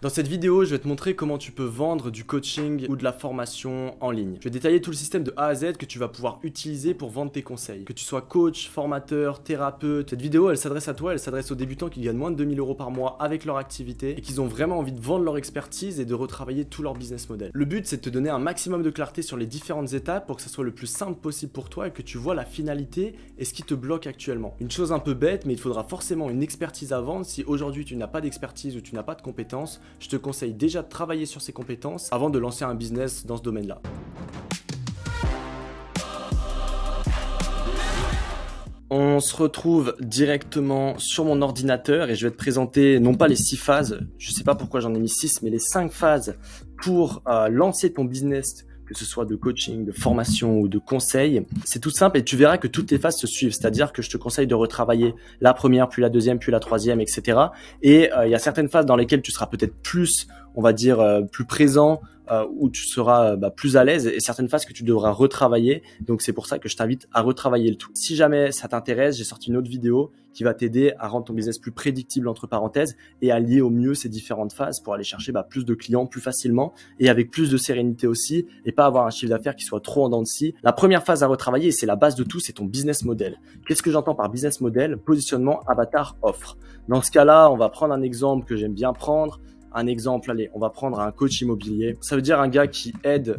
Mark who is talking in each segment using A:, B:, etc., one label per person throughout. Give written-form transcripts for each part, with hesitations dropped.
A: Dans cette vidéo, je vais te montrer comment tu peux vendre du coaching ou de la formation en ligne. Je vais détailler tout le système de A à Z que tu vas pouvoir utiliser pour vendre tes conseils. Que tu sois coach, formateur, thérapeute, cette vidéo, elle s'adresse à toi, elle s'adresse aux débutants qui gagnent moins de 2000 € par mois avec leur activité et qui ont vraiment envie de vendre leur expertise et de retravailler tout leur business model. Le but, c'est de te donner un maximum de clarté sur les différentes étapes pour que ça soit le plus simple possible pour toi et que tu vois la finalité et ce qui te bloque actuellement. Une chose un peu bête, mais il faudra forcément une expertise à vendre. Si aujourd'hui tu n'as pas d'expertise ou tu n'as pas de compétences, je te conseille déjà de travailler sur ces compétences avant de lancer un business dans ce domaine-là. On se retrouve directement sur mon ordinateur et je vais te présenter non pas les 6 phases, je sais pas pourquoi j'en ai mis 6, mais les 5 phases pour lancer ton business, que ce soit de coaching, de formation ou de conseil. C'est tout simple et tu verras que toutes les phases se suivent, c'est-à-dire que je te conseille de retravailler la première, puis la deuxième, puis la troisième, etc. Et il y a certaines phases dans lesquelles tu seras peut-être plus, on va dire, plus présent, où tu seras plus à l'aise, et certaines phases que tu devras retravailler. Donc c'est pour ça que je t'invite à retravailler le tout. Si jamais ça t'intéresse, j'ai sorti une autre vidéo qui va t'aider à rendre ton business plus prédictible entre parenthèses et à lier au mieux ces différentes phases pour aller chercher plus de clients plus facilement et avec plus de sérénité aussi, et pas avoir un chiffre d'affaires qui soit trop en dents de scie. La première phase à retravailler, et c'est la base de tout, c'est ton business model. Qu'est-ce que j'entends par business model? Positionnement, avatar, offre. Dans ce cas-là, on va prendre un exemple que j'aime bien prendre. Un exemple, allez, on va prendre un coach immobilier. Ça veut dire un gars qui aide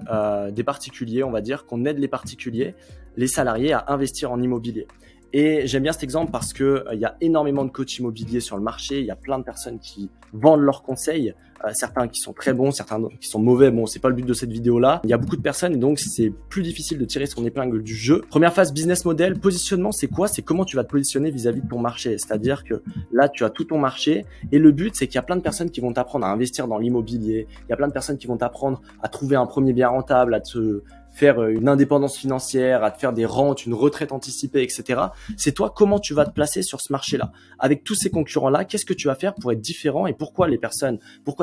A: des particuliers, on va dire qu'on aide les particuliers, les salariés à investir en immobilier. Et j'aime bien cet exemple parce que il y a énormément de coachs immobiliers sur le marché. Il y a plein de personnes qui vendent leurs conseils, certains qui sont très bons, certains qui sont mauvais. Bon, c'est pas le but de cette vidéo-là. Il y a beaucoup de personnes et donc c'est plus difficile de tirer son épingle du jeu. Première phase, business model. Positionnement, c'est quoi? C'est comment tu vas te positionner vis-à-vis de ton marché. C'est-à-dire que là, tu as tout ton marché et le but, c'est qu'il y a plein de personnes qui vont t'apprendre à investir dans l'immobilier. Il y a plein de personnes qui vont t'apprendre à trouver un premier bien rentable, à te faire une indépendance financière, à te faire des rentes, une retraite anticipée, etc. C'est toi, comment tu vas te placer sur ce marché-là. Avec tous ces concurrents-là, qu'est-ce que tu vas faire pour être différent et pourquoi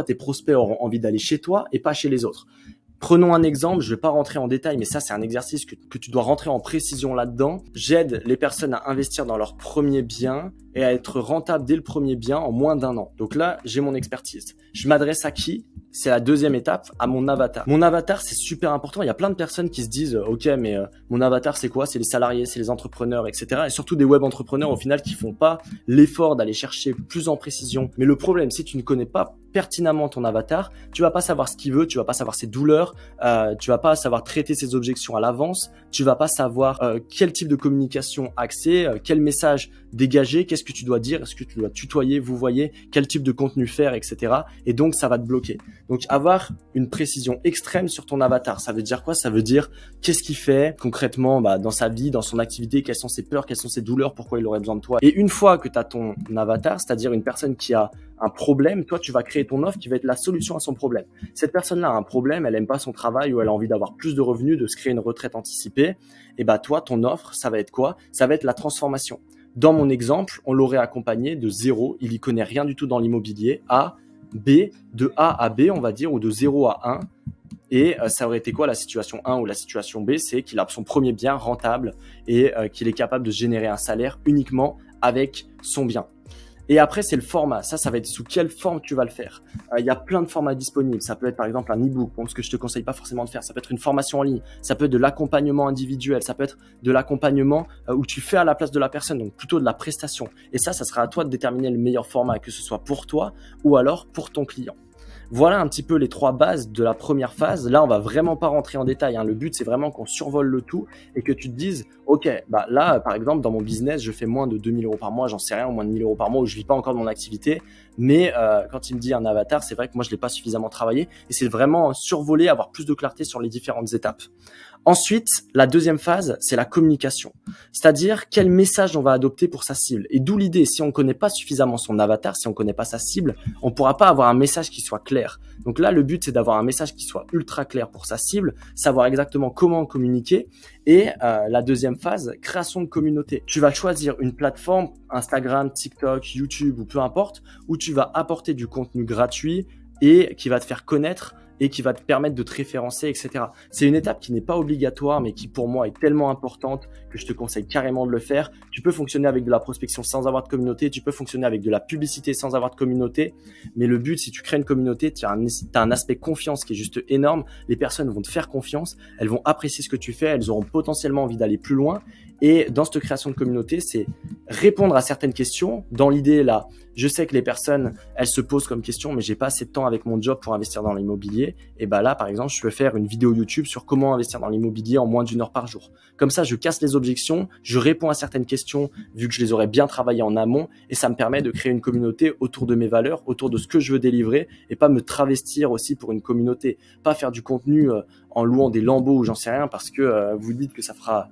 A: tes prospects auront envie d'aller chez toi et pas chez les autres. Prenons un exemple, je ne vais pas rentrer en détail, mais ça c'est un exercice que tu dois rentrer en précision là-dedans. J'aide les personnes à investir dans leur premier bien et à être rentable dès le premier bien en moins d'1 an. Donc là, j'ai mon expertise. Je m'adresse à qui? C'est la deuxième étape, à mon avatar. Mon avatar, c'est super important. Il y a plein de personnes qui se disent « Ok, mais mon avatar, c'est quoi? C'est les salariés, c'est les entrepreneurs, etc. » Et surtout des web entrepreneurs au final qui font pas l'effort d'aller chercher plus en précision. Mais le problème, si tu ne connais pas pertinemment ton avatar, tu vas pas savoir ce qu'il veut, tu vas pas savoir ses douleurs, tu vas pas savoir traiter ses objections à l'avance, tu vas pas savoir quel type de communication axer, quel message dégager, qu'est-ce que tu dois dire, est-ce que tu dois tutoyer, vous voyez, quel type de contenu faire, etc. Et donc ça va te bloquer. Donc avoir une précision extrême sur ton avatar, ça veut dire quoi? Ça veut dire qu'est-ce qu'il fait concrètement dans sa vie, dans son activité, quelles sont ses peurs, quelles sont ses douleurs, pourquoi il aurait besoin de toi. Et une fois que tu as ton avatar, c'est-à-dire une personne qui a un problème, toi tu vas créer ton offre qui va être la solution à son problème. Cette personne-là a un problème, elle aime pas son travail ou elle a envie d'avoir plus de revenus, de se créer une retraite anticipée. Et toi, ton offre, ça va être quoi? Ça va être la transformation. Dans mon exemple, on l'aurait accompagné de 0, il y connaît rien du tout dans l'immobilier, à B, de A à B, on va dire, ou de 0 à 1. Et ça aurait été quoi la situation 1 ou la situation B? C'est qu'il a son premier bien rentable et qu'il est capable de générer un salaire uniquement avec son bien. Et après, c'est le format. Ça va être sous quelle forme tu vas le faire. Il y a plein de formats disponibles. Ça peut être par exemple un e-book, ce que je te conseille pas forcément de faire. Ça peut être une formation en ligne. Ça peut être de l'accompagnement individuel. Ça peut être de l'accompagnement où tu fais à la place de la personne, donc plutôt de la prestation. Et ça sera à toi de déterminer le meilleur format, que ce soit pour toi ou alors pour ton client. Voilà un petit peu les 3 bases de la première phase. Là, on va vraiment pas rentrer en détail. Le but, c'est vraiment qu'on survole le tout et que tu te dises, ok, là, par exemple, dans mon business, je fais moins de 2000 € par mois, j'en sais rien, moins de 1000 € par mois, où je vis pas encore de mon activité. Mais quand il me dit un avatar, c'est vrai que moi, je l'ai pas suffisamment travaillé et c'est vraiment survoler, avoir plus de clarté sur les différentes étapes. Ensuite, la deuxième phase, c'est la communication. C'est-à-dire quel message on va adopter pour sa cible. Et d'où l'idée, si on ne connaît pas suffisamment son avatar, si on ne connaît pas sa cible, on ne pourra pas avoir un message qui soit clair. Donc là, le but, c'est d'avoir un message qui soit ultra clair pour sa cible, savoir exactement comment communiquer. Et la deuxième phase, création de communauté. Tu vas choisir une plateforme, Instagram, TikTok, YouTube ou peu importe, où tu vas apporter du contenu gratuit et qui va te faire connaître et qui va te permettre de te référencer, etc. C'est une étape qui n'est pas obligatoire, mais qui pour moi est tellement importante que je te conseille carrément de le faire. Tu peux fonctionner avec de la prospection sans avoir de communauté, tu peux fonctionner avec de la publicité sans avoir de communauté, mais le but, si tu crées une communauté, tu as un aspect confiance qui est juste énorme. Les personnes vont te faire confiance, elles vont apprécier ce que tu fais, elles auront potentiellement envie d'aller plus loin. Et dans cette création de communauté, c'est répondre à certaines questions. Dans l'idée là, je sais que les personnes, elles se posent comme question, mais j'ai pas assez de temps avec mon job pour investir dans l'immobilier. Et bah là, par exemple, je peux faire une vidéo YouTube sur comment investir dans l'immobilier en moins d'1 heure par jour. Comme ça, je casse les objections, je réponds à certaines questions vu que je les aurais bien travaillées en amont, et ça me permet de créer une communauté autour de mes valeurs, autour de ce que je veux délivrer, et pas me travestir aussi pour une communauté, pas faire du contenu en louant des lambeaux ou j'en sais rien parce que vous dites que ça fera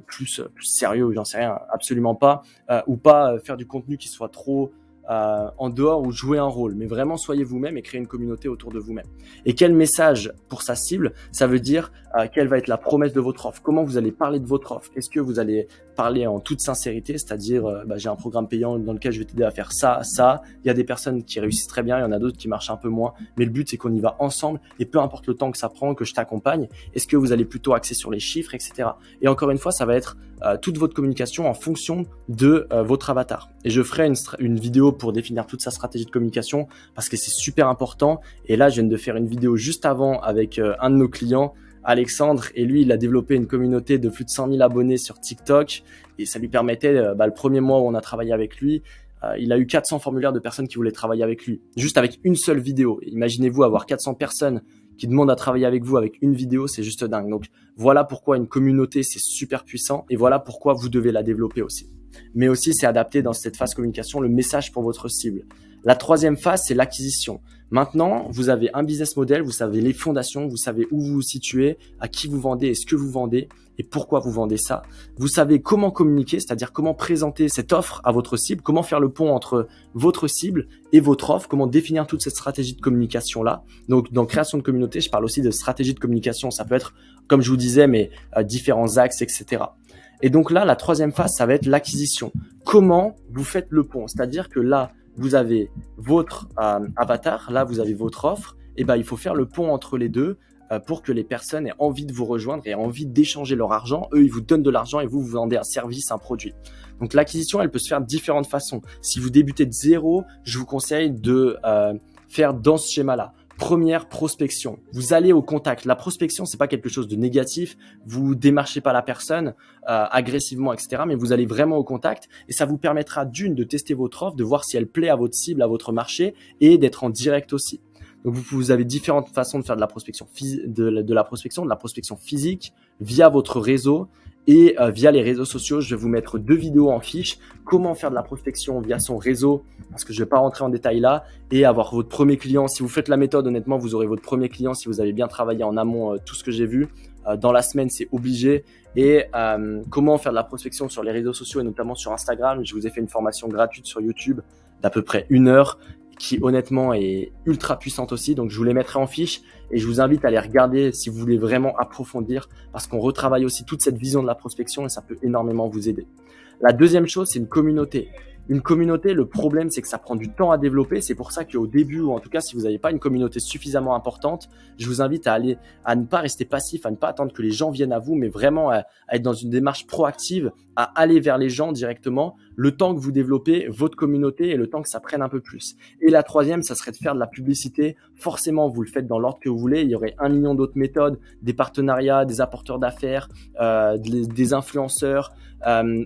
A: plus sérieux ou j'en sais rien, absolument pas, ou pas faire du contenu qui soit trop en dehors ou jouer un rôle, mais vraiment soyez vous-même et créez une communauté autour de vous-même. Et quel message pour sa cible? Ça veut dire quelle va être la promesse de votre offre, comment vous allez parler de votre offre, est-ce que vous allez parler en toute sincérité, c'est-à-dire j'ai un programme payant dans lequel je vais t'aider à faire ça, il y a des personnes qui réussissent très bien, il y en a d'autres qui marchent un peu moins, mais le but c'est qu'on y va ensemble et peu importe le temps que ça prend, que je t'accompagne, est-ce que vous allez plutôt axer sur les chiffres, etc. Et encore une fois, ça va être toute votre communication en fonction de votre avatar. Et je ferai une vidéo pour définir toute sa stratégie de communication parce que c'est super important. Et là, je viens de faire une vidéo juste avant avec un de nos clients, Alexandre, et lui, il a développé une communauté de plus de 100 000 abonnés sur TikTok et ça lui permettait, le premier mois où on a travaillé avec lui, il a eu 400 formulaires de personnes qui voulaient travailler avec lui, juste avec une seule vidéo. Imaginez-vous avoir 400 personnes qui demandent à travailler avec vous avec une vidéo, c'est juste dingue. Donc voilà pourquoi une communauté, c'est super puissant et voilà pourquoi vous devez la développer aussi. Mais aussi, c'est adapter dans cette phase communication le message pour votre cible. La troisième phase, c'est l'acquisition. Maintenant, vous avez un business model, vous savez les fondations, vous savez où vous vous situez, à qui vous vendez et ce que vous vendez et pourquoi vous vendez ça. Vous savez comment communiquer, c'est-à-dire comment présenter cette offre à votre cible, comment faire le pont entre votre cible et votre offre, comment définir toute cette stratégie de communication-là. Donc, dans création de communauté, je parle aussi de stratégie de communication. Ça peut être, comme je vous disais, mais différents axes, etc. Et donc là, la troisième phase, ça va être l'acquisition. Comment vous faites le pont? C'est-à-dire que là, vous avez votre avatar, là, vous avez votre offre. Et ben, il faut faire le pont entre les deux pour que les personnes aient envie de vous rejoindre et aient envie d'échanger leur argent. Eux, ils vous donnent de l'argent et vous vendez un service, un produit. Donc, l'acquisition, elle peut se faire de différentes façons. Si vous débutez de zéro, je vous conseille de faire dans ce schéma-là. Première prospection. Vous allez au contact. La prospection, c'est pas quelque chose de négatif. Vous démarchez pas la personne agressivement, etc. Mais vous allez vraiment au contact et ça vous permettra de tester votre offre, de voir si elle plaît à votre cible, à votre marché et d'être en direct aussi. Donc vous avez différentes façons de faire de la prospection, de la prospection physique via votre réseau. Et via les réseaux sociaux, je vais vous mettre 2 vidéos en fiche. Comment faire de la prospection via son réseau, parce que je ne vais pas rentrer en détail là, et avoir votre premier client. Si vous faites la méthode, honnêtement, vous aurez votre premier client si vous avez bien travaillé en amont tout ce que j'ai vu. Dans la semaine, c'est obligé. Et comment faire de la prospection sur les réseaux sociaux et notamment sur Instagram. Je vous ai fait une formation gratuite sur YouTube d'à peu près 1 heure qui honnêtement est ultra puissante aussi. Donc je vous les mettrai en fiche et je vous invite à les regarder si vous voulez vraiment approfondir parce qu'on retravaille aussi toute cette vision de la prospection et ça peut énormément vous aider. La deuxième chose, c'est une communauté. Une communauté, le problème, c'est que ça prend du temps à développer. C'est pour ça qu'au début, ou en tout cas, si vous n'avez pas une communauté suffisamment importante, je vous invite à ne pas rester passif, à ne pas attendre que les gens viennent à vous, mais vraiment à être dans une démarche proactive, à aller vers les gens directement, le temps que vous développez votre communauté et le temps que ça prenne un peu plus. Et la troisième, ça serait de faire de la publicité. Forcément, vous le faites dans l'ordre que vous voulez. Il y aurait 1 million d'autres méthodes, des partenariats, des apporteurs d'affaires, des influenceurs,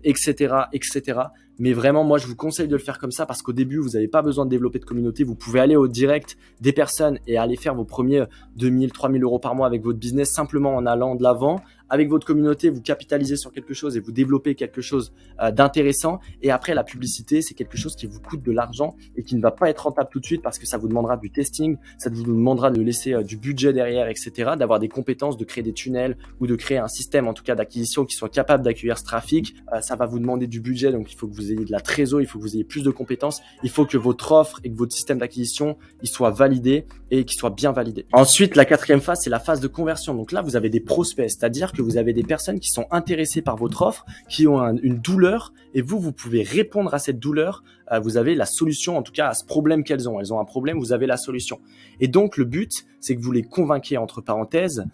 A: etc., etc. Mais vraiment, moi, je vous conseille de le faire comme ça parce qu'au début, vous n'avez pas besoin de développer de communauté. Vous pouvez aller au direct des personnes et aller faire vos premiers 2000, 3000 euros par mois avec votre business simplement en allant de l'avant. Avec votre communauté, vous capitalisez sur quelque chose et vous développez quelque chose d'intéressant. Et après, la publicité, c'est quelque chose qui vous coûte de l'argent et qui ne va pas être rentable tout de suite parce que ça vous demandera du testing, ça vous demandera de laisser du budget derrière, etc., d'avoir des compétences, de créer des tunnels ou de créer un système, en tout cas, d'acquisition qui soit capable d'accueillir ce trafic. Ça va vous demander du budget, donc il faut que vous ayez de la trésor, il faut que vous ayez plus de compétences, il faut que votre offre et que votre système d'acquisition, il soit validé et qu'il soit bien validé. Ensuite, la quatrième phase, c'est la phase de conversion. Donc là, vous avez des prospects, c'est-à-dire que vous avez des personnes qui sont intéressées par votre offre, qui ont une douleur et vous pouvez répondre à cette douleur vous avez la solution, en tout cas à ce problème qu'elles ont. Elles ont un problème, vous avez la solution. Et donc le but, c'est que vous les convainquiez, entre parenthèses,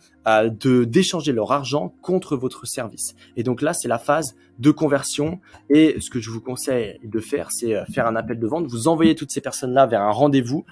A: d'échanger leur argent contre votre service. Et donc là, c'est la phase de conversion. Et ce que je vous conseille de faire, c'est faire un appel de vente. Vous envoyez toutes ces personnes-là vers un rendez-vous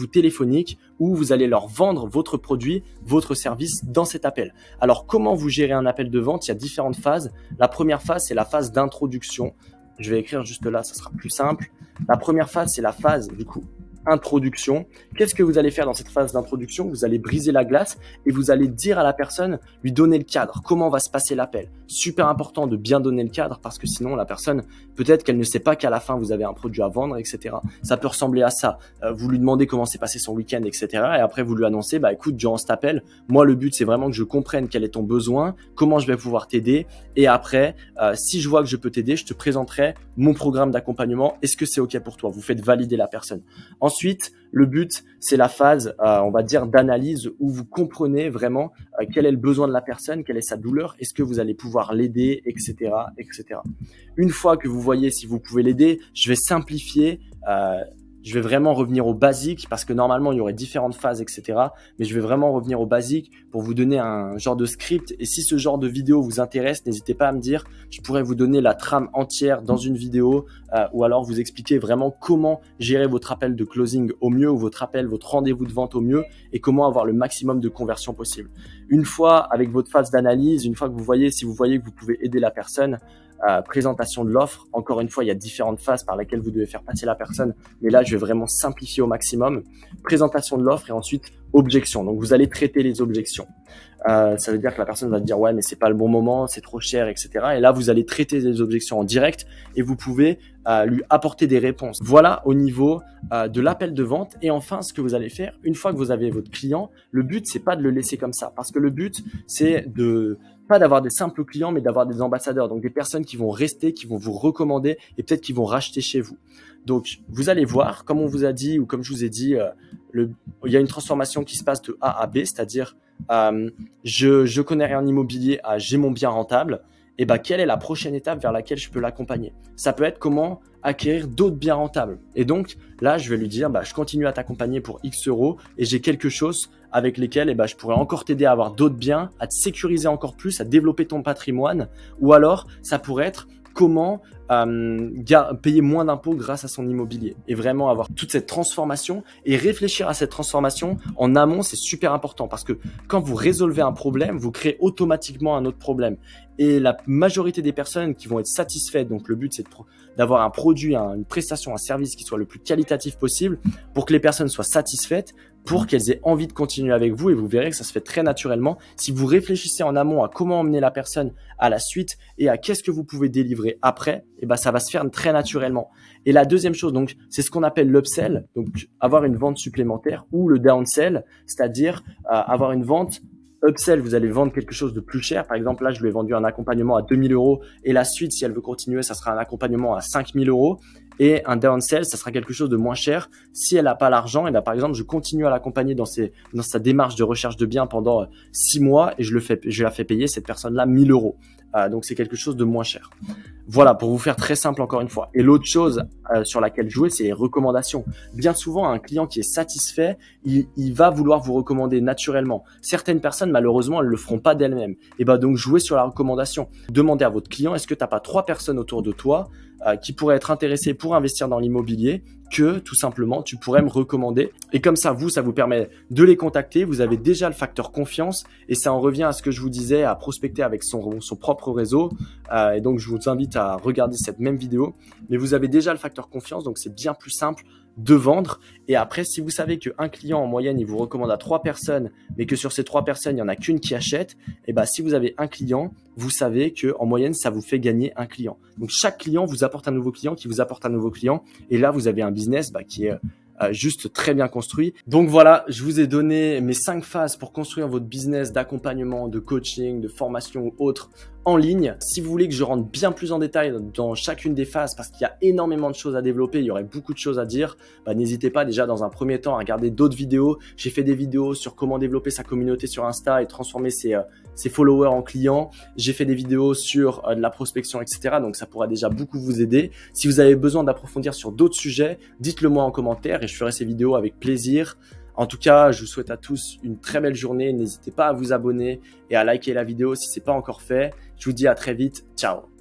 A: téléphonique où vous allez leur vendre votre produit, votre service dans cet appel. Alors, comment vous gérez un appel de vente? Il y a différentes phases. La première phase, c'est la phase d'introduction. Je vais écrire juste là, ça sera plus simple. La première phase, c'est la phase, du coup, introduction. Qu'est-ce que vous allez faire dans cette phase d'introduction? Vous allez briser la glace et vous allez dire à la personne, lui donner le cadre. Comment va se passer l'appel? Super important de bien donner le cadre parce que sinon la personne, peut-être qu'elle ne sait pas qu'à la fin vous avez un produit à vendre, etc. Ça peut ressembler à ça. Vous lui demandez comment s'est passé son week-end, etc. Et après vous lui annoncez, bah écoute, durant cet appel, moi le but c'est vraiment que je comprenne quel est ton besoin, comment je vais pouvoir t'aider. Et après, si je vois que je peux t'aider, je te présenterai mon programme d'accompagnement. Est-ce que c'est OK pour toi? Vous faites valider la personne. Ensuite, le but, c'est la phase, on va dire, d'analyse où vous comprenez vraiment quel est le besoin de la personne, quelle est sa douleur, est-ce que vous allez pouvoir l'aider, etc., etc. Une fois que vous voyez si vous pouvez l'aider, je vais simplifier. Je vais vraiment revenir au basique parce que normalement, il y aurait différentes phases, etc. Mais je vais vraiment revenir au basique pour vous donner un genre de script. Et si ce genre de vidéo vous intéresse, n'hésitez pas à me dire. Je pourrais vous donner la trame entière dans une vidéo ou alors vous expliquer vraiment comment gérer votre appel de closing au mieux ou votre rendez-vous de vente au mieux et comment avoir le maximum de conversion possible. Une fois avec votre phase d'analyse, une fois que vous voyez, si vous voyez que vous pouvez aider la personne, présentation de l'offre. Encore une fois, il y a différentes phases par lesquelles vous devez faire passer la personne. Mais là, je vais vraiment simplifier au maximum. Présentation de l'offre et ensuite objection. Donc, vous allez traiter les objections. Ça veut dire que la personne va dire ouais, mais c'est pas le bon moment, c'est trop cher, etc. Et là, vous allez traiter les objections en direct et vous pouvez lui apporter des réponses. Voilà au niveau de l'appel de vente. Et enfin, ce que vous allez faire, une fois que vous avez votre client, le but, c'est pas de le laisser comme ça. Parce que le but, c'est pas d'avoir des simples clients, mais d'avoir des ambassadeurs. Donc, des personnes qui vont rester, qui vont vous recommander et peut-être qui vont racheter chez vous. Donc, vous allez voir, comme on vous a dit ou comme je vous ai dit, il y a une transformation qui se passe de A à B, c'est-à-dire je connais rien en immobilier à j'ai mon bien rentable. Et ben, quelle est la prochaine étape vers laquelle je peux l'accompagner? Ça peut être comment acquérir d'autres biens rentables. Et donc, là, je vais lui dire, je continue à t'accompagner pour X euros et j'ai quelque chose avec lesquels je pourrais encore t'aider à avoir d'autres biens, à te sécuriser encore plus, à développer ton patrimoine. Ou alors, ça pourrait être comment payer moins d'impôts grâce à son immobilier et vraiment avoir toute cette transformation et réfléchir à cette transformation en amont, c'est super important parce que quand vous résolvez un problème, vous créez automatiquement un autre problème et la majorité des personnes qui vont être satisfaites, donc le but c'est d'avoir un produit, une prestation, un service qui soit le plus qualitatif possible pour que les personnes soient satisfaites, pour qu'elles aient envie de continuer avec vous et vous verrez que ça se fait très naturellement. Si vous réfléchissez en amont à comment emmener la personne à la suite et à qu'est-ce que vous pouvez délivrer après, ça va se faire très naturellement. Et la deuxième chose, donc, c'est ce qu'on appelle l'upsell, donc avoir une vente supplémentaire ou le downsell, c'est-à-dire avoir une vente upsell, vous allez vendre quelque chose de plus cher. Par exemple, là, je lui ai vendu un accompagnement à 2000 euros et la suite, si elle veut continuer, ça sera un accompagnement à 5000 euros. Et un downsell, ça sera quelque chose de moins cher. Si elle n'a pas l'argent, et par exemple, je continue à l'accompagner dans sa démarche de recherche de biens pendant 6 mois et je la fais payer cette personne-là 1000 euros. Donc, c'est quelque chose de moins cher. Voilà, pour vous faire très simple encore une fois. Et l'autre chose sur laquelle jouer, c'est les recommandations. Bien souvent, un client qui est satisfait, il va vouloir vous recommander naturellement. Certaines personnes, malheureusement, elles le feront pas d'elles-mêmes. Et donc, jouez sur la recommandation. Demandez à votre client, est-ce que tu n'as pas 3 personnes autour de toi qui pourraient être intéressées pour investir dans l'immobilier que tout simplement tu pourrais me recommander et comme ça vous permet de les contacter, vous avez déjà le facteur confiance et ça en revient à ce que je vous disais, à prospecter avec son propre réseau et donc je vous invite à regarder cette même vidéo, mais vous avez déjà le facteur confiance donc c'est bien plus simple de vendre. Et après, si vous savez qu'un client en moyenne il vous recommande à 3 personnes mais que sur ces 3 personnes il n'y en a qu'une qui achète, et si vous avez un client, vous savez que en moyenne ça vous fait gagner un client. Donc chaque client vous apporte un nouveau client qui vous apporte un nouveau client et là vous avez un business qui est juste très bien construit. Donc voilà, je vous ai donné mes 5 phases pour construire votre business d'accompagnement, de coaching, de formation ou autre en ligne. Si vous voulez que je rentre bien plus en détail dans chacune des phases, parce qu'il y a énormément de choses à développer, il y aurait beaucoup de choses à dire, n'hésitez pas déjà dans un premier temps à regarder d'autres vidéos. J'ai fait des vidéos sur comment développer sa communauté sur Insta et transformer ses followers en clients. J'ai fait des vidéos sur de la prospection, etc. Donc ça pourra déjà beaucoup vous aider. Si vous avez besoin d'approfondir sur d'autres sujets, dites-le moi en commentaire et je ferai ces vidéos avec plaisir. En tout cas, je vous souhaite à tous une très belle journée. N'hésitez pas à vous abonner et à liker la vidéo si ce n'est pas encore fait. Je vous dis à très vite. Ciao.